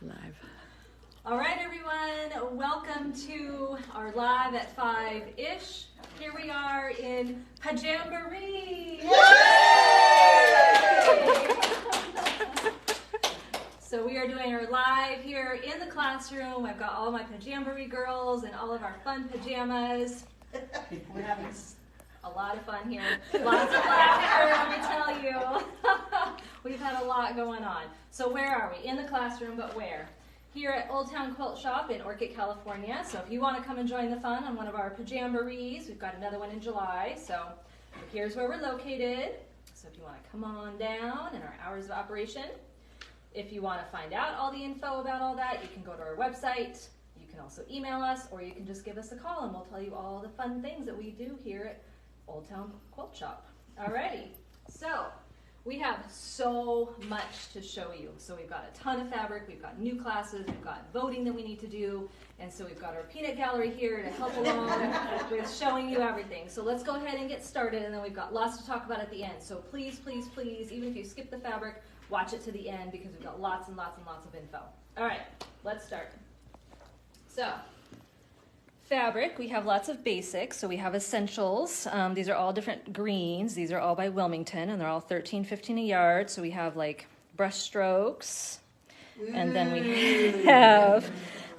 Live. All right, everyone, welcome to our live at 5-ish. Here we are in Pajamboree. So we are doing our live here in the classroom. I've got all my Pajamboree girls and all of our fun pajamas. We're having a lot of fun here. Lots of laughter, let me tell you. We've had a lot going on. So where are we? In the classroom, but where? Here at Old Town Quilt Shop in Orchid, California. So if you want to come and join the fun on one of our Pajamborees, we've got another one in July. So here's where we're located. So if you want to come on down and our hours of operation. If you want to find out all the info about all that, you can go to our website. You can also email us, or you can just give us a call and we'll tell you all the fun things that we do here at Old Town Quilt Shop. Alrighty, so we have so much to show you. So we've got a ton of fabric, we've got new classes, we've got voting that we need to do, and so we've got our peanut gallery here to help along with showing you everything. So let's go ahead and get started, and then we've got lots to talk about at the end. So please, please, please, even if you skip the fabric, watch it to the end because we've got lots and lots and lots of info. All right, let's start. So, fabric, we have lots of basics. So we have essentials. These are all different greens. These are all by Wilmington, and they're all $13.15 a yard. So we have like brush strokes, and then we have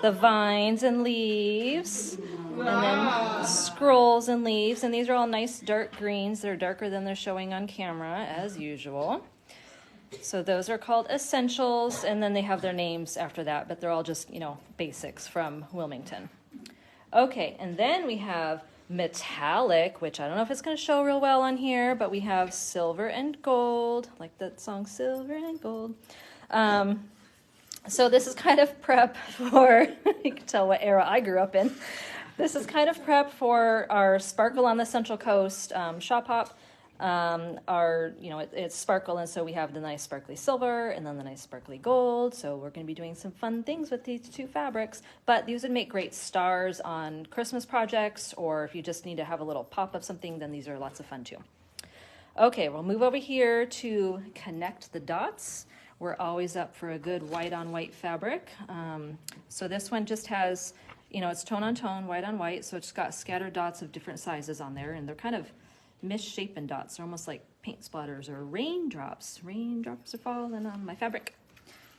the vines and leaves, and then scrolls and leaves. And these are all nice dark greens. They're darker than they're showing on camera, as usual. So those are called essentials, and then they have their names after that, but they're all just, you know, basics from Wilmington. Okay, and then we have metallic, which I don't know if it's going to show real well on here, but we have silver and gold, like that song, Silver and Gold. So this is kind of prep for, you can tell what era I grew up in. This is kind of prep for our Sparkle on the Central Coast shop hop. It's sparkle, and so we have the nice sparkly silver and then the nice sparkly gold. So we're going to be doing some fun things with these two fabrics, but these would make great stars on Christmas projects, or if you just need to have a little pop of something, then these are lots of fun too. Okay, we'll move over here to connect the dots. We're always up for a good white on white fabric. So this one just has, it's tone on tone, white on white. So it's got scattered dots of different sizes on there, and they're kind of misshapen dots. They're almost like paint splatters or raindrops. Raindrops are falling on my fabric.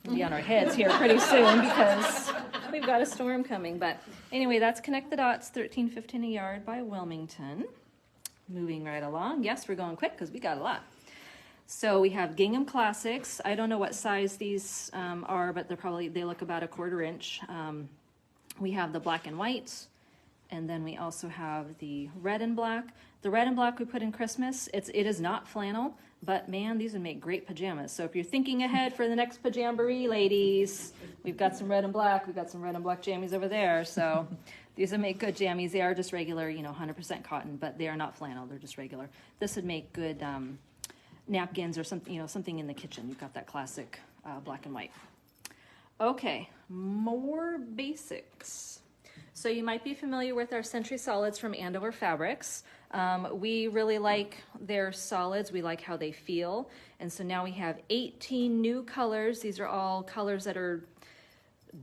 We'll be on our heads here pretty soon because we've got a storm coming. But anyway, that's Connect the Dots, $13.15 a yard by Wilmington. Moving right along. Yes, we're going quick because we got a lot. So we have gingham classics. I don't know what size these are, but they look about 1/4 inch. We have the black and white. And then we also have the red and black. The red and black we put in Christmas. It is not flannel, but man, these would make great pajamas. So if you're thinking ahead for the next Pajamboree, ladies, we've got some red and black. We've got some red and black jammies over there. So these would make good jammies. They are just regular, 100% cotton, but they are not flannel. They're just regular. This would make good napkins or something, something in the kitchen. You've got that classic black and white. Okay, more basics. So you might be familiar with our Century Solids from Andover Fabrics. We really like their solids. We like how they feel. And so now we have 18 new colors. These are all colors that are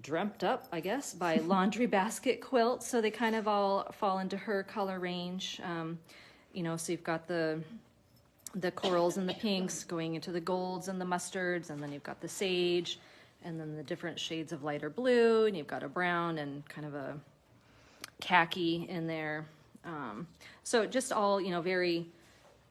dreamt up, I guess, by Laundry Basket Quilt. So they kind of all fall into her color range. So you've got the corals and the pinks going into the golds and the mustards, and then you've got the sage, and then the different shades of lighter blue, and you've got a brown and kind of a khaki in there. So just all, very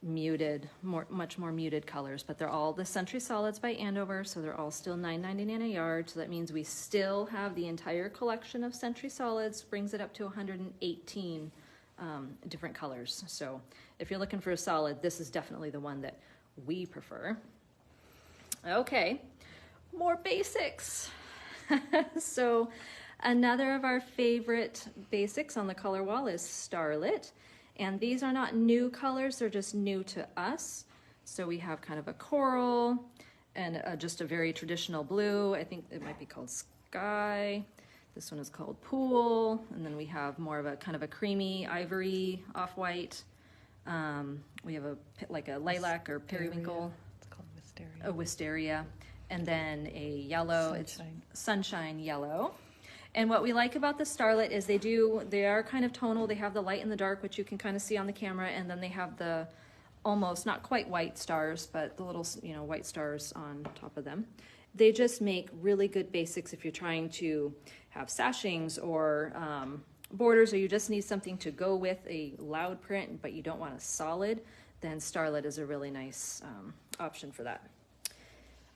muted, much more muted colors, but they're all the Century Solids by Andover, so they're all still $9.99 a yard. So that means we still have the entire collection of Century Solids, brings it up to 118 different colors. So if you're looking for a solid, this is definitely the one that we prefer. Okay, more basics. So another of our favorite basics on the color wall is Starlet. And these are not new colors, they're just new to us. So we have kind of a coral and just a very traditional blue. I think it might be called Sky. This one is called Pool. And then we have more of a kind of a creamy ivory off-white. We have like a lilac or periwinkle. It's called Wisteria. A wisteria. and then a yellow, Sunshine. it's sunshine yellow. And what we like about the Starlet is they are kind of tonal. They have the light and the dark, which you can kind of see on the camera, and then they have the almost, not quite white stars, but the little, you know, white stars on top of them. They just make really good basics if you're trying to have sashings or borders, or you just need something to go with a loud print, but you don't want a solid, then Starlet is a really nice option for that.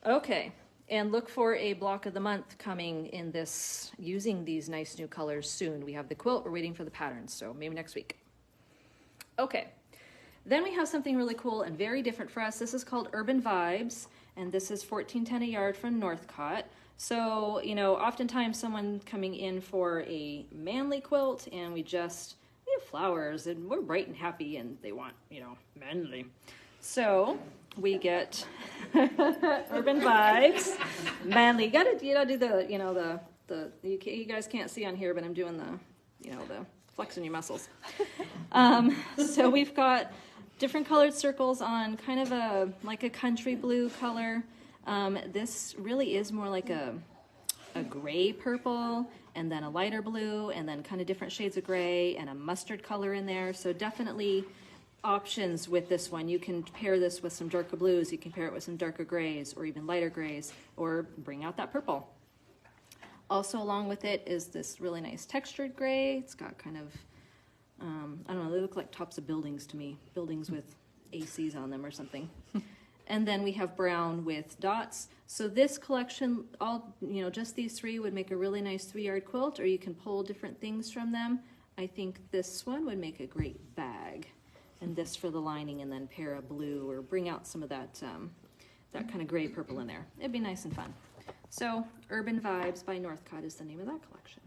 Okay, and look for a block of the month coming in this, using these nice new colors soon. We have the quilt, we're waiting for the patterns, so maybe next week. Okay, then we have something really cool and very different for us. This is called Urban Vibes, and this is $14.10 a yard from Northcott. So, you know, oftentimes someone coming in for a manly quilt, and we have flowers, and we're bright and happy, and they want, you know, manly. So we get Urban Vibes, manly. You gotta do the, you know, you guys can't see on here, but I'm doing the, you know, the flexing your muscles. So we've got different colored circles on kind of like a country blue color. This really is more like a gray purple, and then a lighter blue, and then kind of different shades of gray, and a mustard color in there. So definitely options with this one. You can pair this with some darker blues, you can pair it with some darker grays, or even lighter grays, or bring out that purple. Also along with it is this really nice textured gray. It's got kind of, I don't know, they look like tops of buildings to me. Buildings with ACs on them or something. And then we have brown with dots. So this collection, just these three would make a really nice 3-yard quilt, or you can pull different things from them. I think this one would make a great bag. And this for the lining, and then pair a blue, or bring out some of that, that kind of gray purple in there. It'd be nice and fun. So Urban Vibes by Northcott is the name of that collection.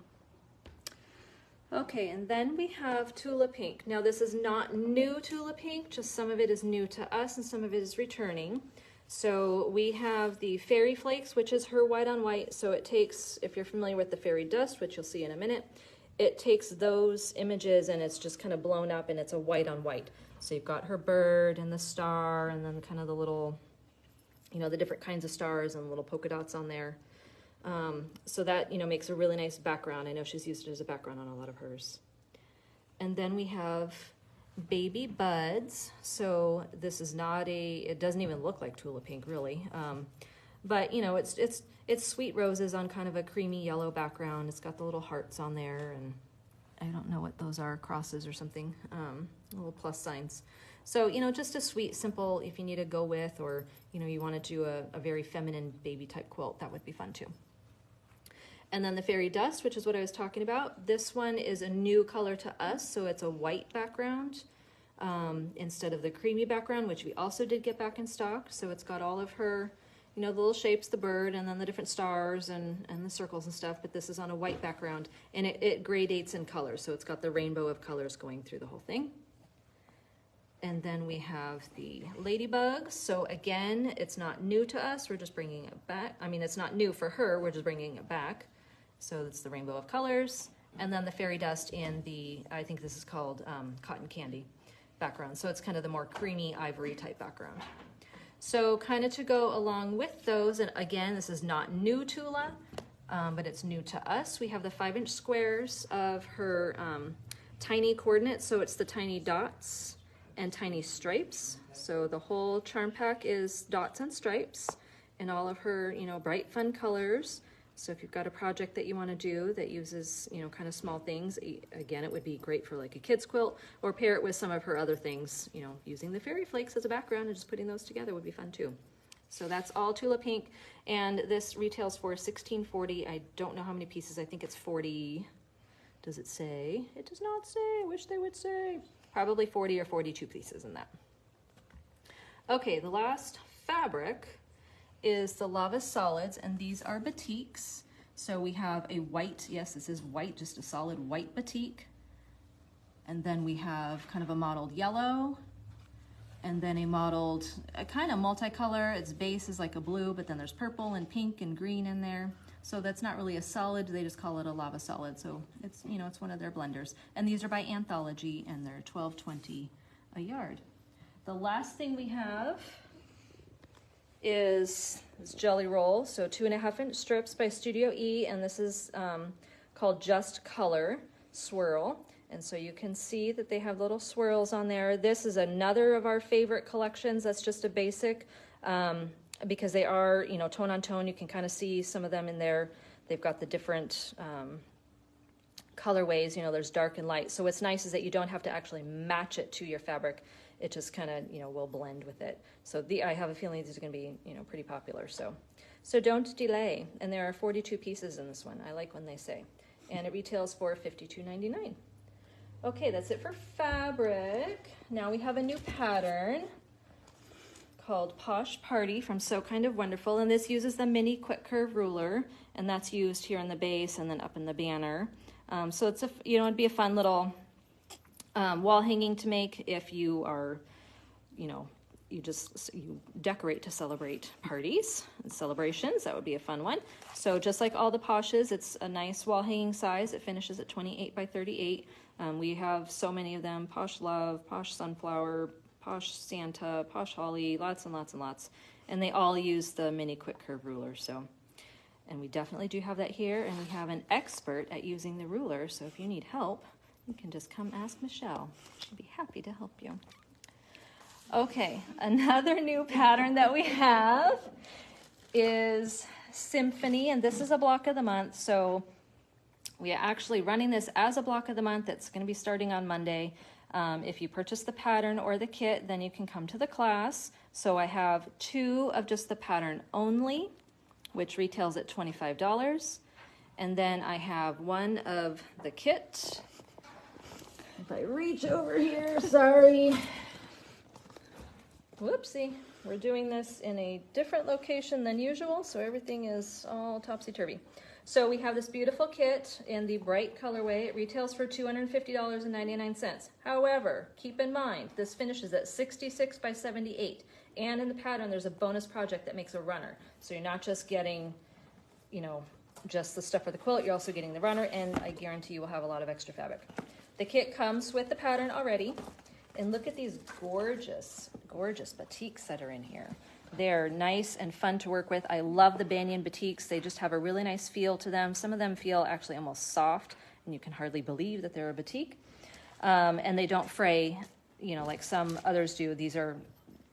Okay, and then we have Tula Pink. Now this is not new Tula Pink, just some of it is new to us and some of it is returning. So we have the Fairy Flakes, which is her white on white. So it takes, if you're familiar with the Fairy Dust, which you'll see in a minute, it takes those images and it's just kind of blown up, and it's a white on white. So you've got her bird and the star, and then kind of the little, you know, the different kinds of stars and little polka dots on there. So that, you know, makes a really nice background. I know she's used it as a background on a lot of hers. And then we have Baby Buds. So this is not it doesn't even look like Tula Pink really. But you know, it's sweet roses on kind of a creamy yellow background. It's got the little hearts on there, and I don't know what those are, crosses or something, little plus signs. So, you know, just a sweet, simple, if you need to go with, or, you know, you want to do a very feminine baby type quilt, that would be fun too. And then the Fairy Dust, which is what I was talking about. This one is a new color to us, so it's a white background instead of the creamy background, which we also did get back in stock. So it's got all of her, you know, the little shapes, the bird, and then the different stars and the circles and stuff, but this is on a white background, and it gradates in color, so it's got the rainbow of colors going through the whole thing. And then we have the Ladybugs. So again, it's not new to us, we're just bringing it back. I mean, it's not new for her, we're just bringing it back. So it's the rainbow of colors. And then the Fairy Dust in the, I think this is called Cotton Candy background. So it's kind of the more creamy ivory type background. So kind of to go along with those, and again, this is not new Tula, but it's new to us. We have the 5-inch squares of her tiny coordinates. So it's the tiny dots and tiny stripes. So the whole charm pack is dots and stripes in all of her, you know, bright fun colors. So if you've got a project that you want to do that uses, you know, kind of small things, again, it would be great for like a kid's quilt, or pair it with some of her other things, you know, using the Fairy Flakes as a background and just putting those together would be fun too. So that's all Tula Pink, and this retails for $16.40. I don't know how many pieces, I think it's 40. Does it say? It does not say, I wish they would say. Probably 40 or 42 pieces in that. Okay, the last fabric is the Lava Solids, and these are batiks. So we have a white, yes, this is white, just a solid white batik. And then we have kind of a mottled yellow, and then a mottled, a kind of multicolor. Its base is like a blue, but then there's purple and pink and green in there. So that's not really a solid, they just call it a Lava Solid. So it's, you know, it's one of their blenders. And these are by Anthology, and they're $12.20 a yard. The last thing we have is this jelly roll, so 2.5-inch strips by Studio E, and this is called Just Color Swirl. And so you can see that they have little swirls on there. This is another of our favorite collections. That's just a basic, because they are, you know, tone on tone. You can kind of see some of them in there. They've got the different colorways, you know, there's dark and light. So what's nice is that you don't have to actually match it to your fabric. It just kind of, you know, will blend with it. So I have a feeling these are going to be, you know, pretty popular. So don't delay. And there are 42 pieces in this one. I like when they say. And it retails for $52.99. Okay, that's it for fabric. Now we have a new pattern called Posh Party from So Kind of Wonderful, and this uses the mini quick curve ruler, and that's used here in the base and then up in the banner. So it's it'd be a fun little wall hanging to make if you are, you know, you decorate to celebrate parties and celebrations. That would be a fun one. So just like all the Poshes, it's a nice wall hanging size. It finishes at 28 by 38. We have so many of them: Posh Love, Posh Sunflower, Posh Santa, Posh Holly, lots and lots and lots. And they all use the mini quick curve ruler. So, and we definitely do have that here. And we have an expert at using the ruler. So if you need help, you can just come ask Michelle. She'd be happy to help you. Okay, another new pattern that we have is Symphony, and this is a block of the month. So we are actually running this as a block of the month. It's going to be starting on Monday. If you purchase the pattern or the kit, then you can come to the class. So I have 2 of just the pattern only, which retails at $25. And then I have 1 of the kit. If I reach over here, sorry. Whoopsie, we're doing this in a different location than usual, so everything is all topsy-turvy. So we have this beautiful kit in the bright colorway. It retails for $250.99. However, keep in mind, this finishes at 66 by 78. And in the pattern, there's a bonus project that makes a runner. So you're not just getting, you know, just the stuff for the quilt, you're also getting the runner, and I guarantee you will have a lot of extra fabric. The kit comes with the pattern already. And look at these gorgeous, gorgeous batiks that are in here. They're nice and fun to work with. I love the banyan batiks. They just have a really nice feel to them. Some of them feel actually almost soft, and you can hardly believe that they're a batik. And they don't fray, you know, like some others do. These are,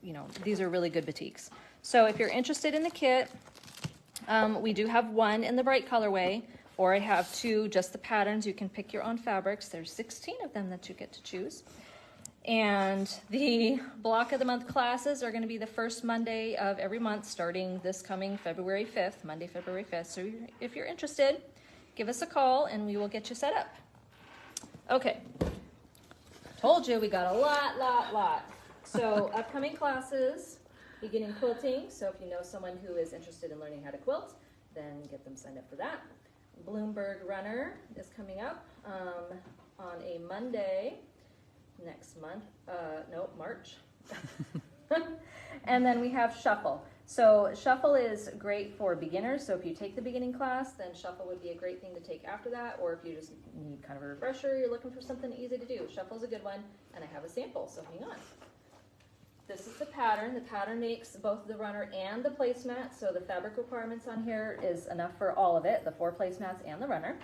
you know, these are really good batiks. So if you're interested in the kit, we do have 1 in the bright colorway, or I have 2, just the patterns. You can pick your own fabrics. There's 16 of them that you get to choose. And the block of the month classes are going to be the first Monday of every month starting this coming February 5th, Monday, February 5th. So if you're interested, give us a call and we will get you set up. Okay. Told you we got a lot. So upcoming classes, beginning quilting. So if you know someone who is interested in learning how to quilt, then get them signed up for that. Bloomberg Runner is coming up on a Monday. Next month, March. And then we have Shuffle. So Shuffle is great for beginners. So if you take the beginning class, then Shuffle would be a great thing to take after that. Or if you just need kind of a refresher, you're looking for something easy to do. Shuffle's a good one, and I have a sample, so hang on. This is the pattern. The pattern makes both the runner and the placemat. So the fabric requirements on here is enough for all of it, the 4 placemats and the runner.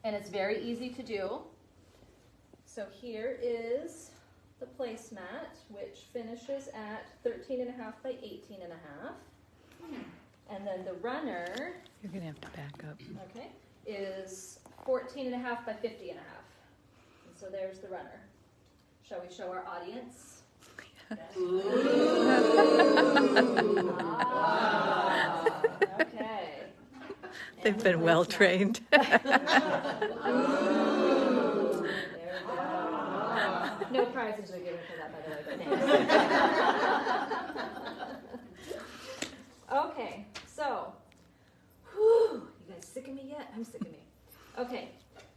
And it's very easy to do. So here is the placemat, which finishes at 13.5 by 18.5. And then the runner, you're going to have to back up. Okay, is 14.5 by 50.5. And so there's the runner. Shall we show our audience? Okay. They've been well trained. No prizes are given for that, by the way, but okay, so, you guys sick of me yet? I'm sick of me. Okay,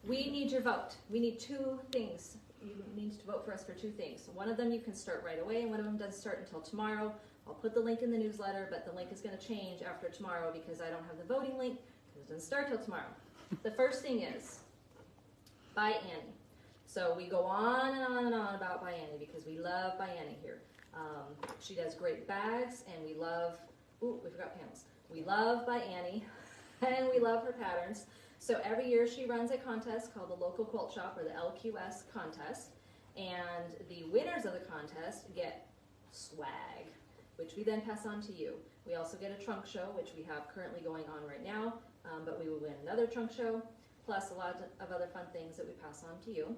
we need your vote. We need 2 things. You need to vote for us for 2 things. One of them you can start right away, and one of them doesn't start until tomorrow. I'll put the link in the newsletter, but the link is going to change after tomorrow because I don't have the voting link because it doesn't start till tomorrow. The first thing is By Annie. So we go on and on and on about By Annie because we love By Annie here. She does great bags, and we love, ooh, we forgot panels. We love by Annie, and we love her patterns. So every year she runs a contest called the Local Quilt Shop, or the LQS contest, and the winners of the contest get swag, which we then pass on to you. We also get a trunk show, which we have currently going on right now, but we will win another trunk show, plus a lot of other fun things that we pass on to you.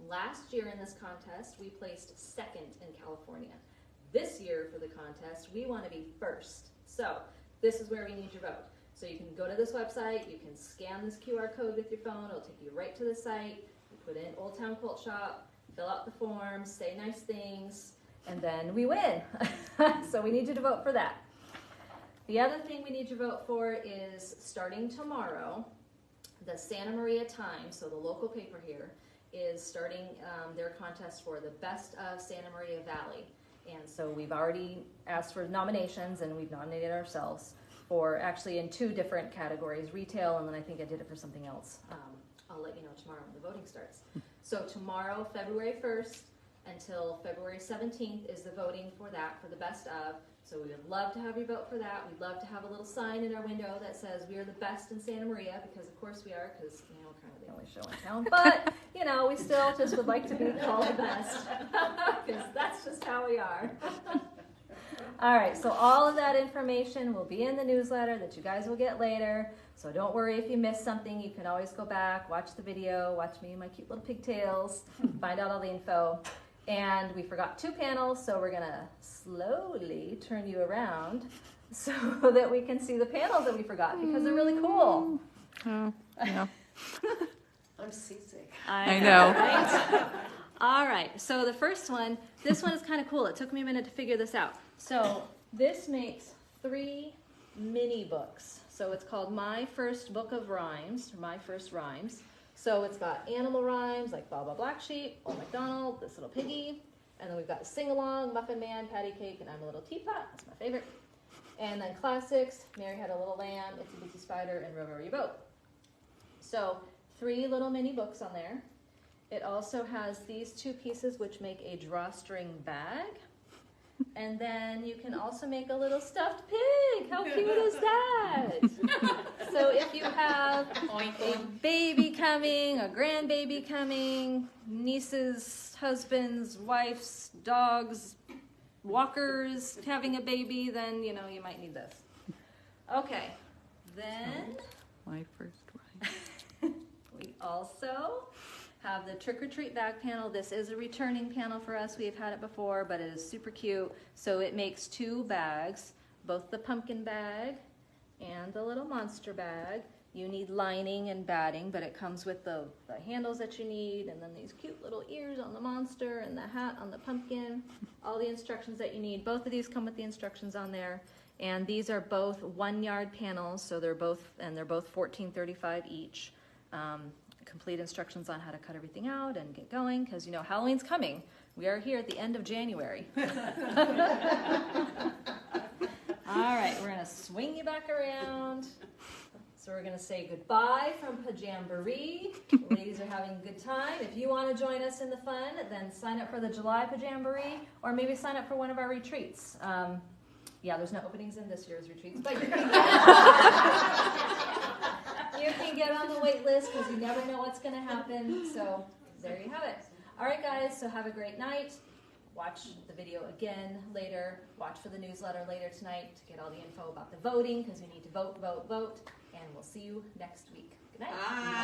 Last year in this contest, we placed second in California. This year for the contest, we want to be first. So this is where we need your vote. So you can go to this website, you can scan this QR code with your phone, it'll take you right to the site, you put in Old Town Quilt Shop, fill out the forms, say nice things, and then we win. So we need you to vote for that. The other thing we need you to vote for is, starting tomorrow, the Santa Maria Times, so the local paper here, is starting their contest for the Best of Santa Maria Valley. And so we've already asked for nominations, and we've nominated ourselves for, actually in 2 different categories, retail, and then I think I did it for something else. I'll let you know tomorrow when the voting starts. So tomorrow, February 1st, until February 17th is the voting for that, for the Best of. So we would love to have you vote for that. We'd love to have a little sign in our window that says we are the best in Santa Maria, because of course we are, because we're kind of the only show in town. But we still just would like to be called the best, because that's just how we are. All right, so all of that information will be in the newsletter that you guys will get later. So don't worry if you missed something. You can always go back, watch the video, watch me and my cute little pigtails, find out all the info. And we forgot 2 panels, so we're gonna slowly turn you around so that we can see the panels that we forgot, because they're really cool. Oh, yeah. I'm seasick. I know. Right? All right, so the first one, this one is kind of cool. It took me a minute to figure this out. So this makes 3 mini books. So it's called My First Book of Rhymes, or My First Rhymes. So it's got animal rhymes like Baba Black Sheep, Old MacDonald, This Little Piggy, and then we've got Sing Along, Muffin Man, Patty Cake, and I'm a Little Teapot. That's my favorite. And then classics, Mary Had a Little Lamb, Itsy Bitsy Spider, and Row Row Your Boat. So 3 little mini books on there. It also has these 2 pieces which make a drawstring bag. And then you can also make a little stuffed pig. How cute is that? So if you have a baby coming, a grandbaby coming, nieces, husbands, wives, dogs, walkers having a baby, then you might need this. Okay, then My first rhyme. we also have the Trick or Treat bag panel. This is a returning panel for us. We've had it before, but it is super cute. So it makes 2 bags, both the pumpkin bag and the little monster bag. You need lining and batting, but it comes with the handles that you need, and then these cute little ears on the monster and the hat on the pumpkin. All the instructions that you need. Both of these come with the instructions on there. And these are both 1-yard panels, so they're both $14.35 each. Complete instructions on how to cut everything out and get going, because Halloween's coming. We are here at the end of January. All right, we're gonna swing you back around. So we're gonna say goodbye from Pajamboree. Ladies are having a good time. If you want to join us in the fun, then sign up for the July Pajamboree, or maybe sign up for one of our retreats. Yeah, there's no openings in this year's retreats, but you can get on the wait list, because you never know what's going to happen. So there you have it. All right, guys, so have a great night. Watch the video again later. Watch for the newsletter later tonight to get all the info about the voting, because you need to vote, vote, vote. And we'll see you next week. Good night. Bye.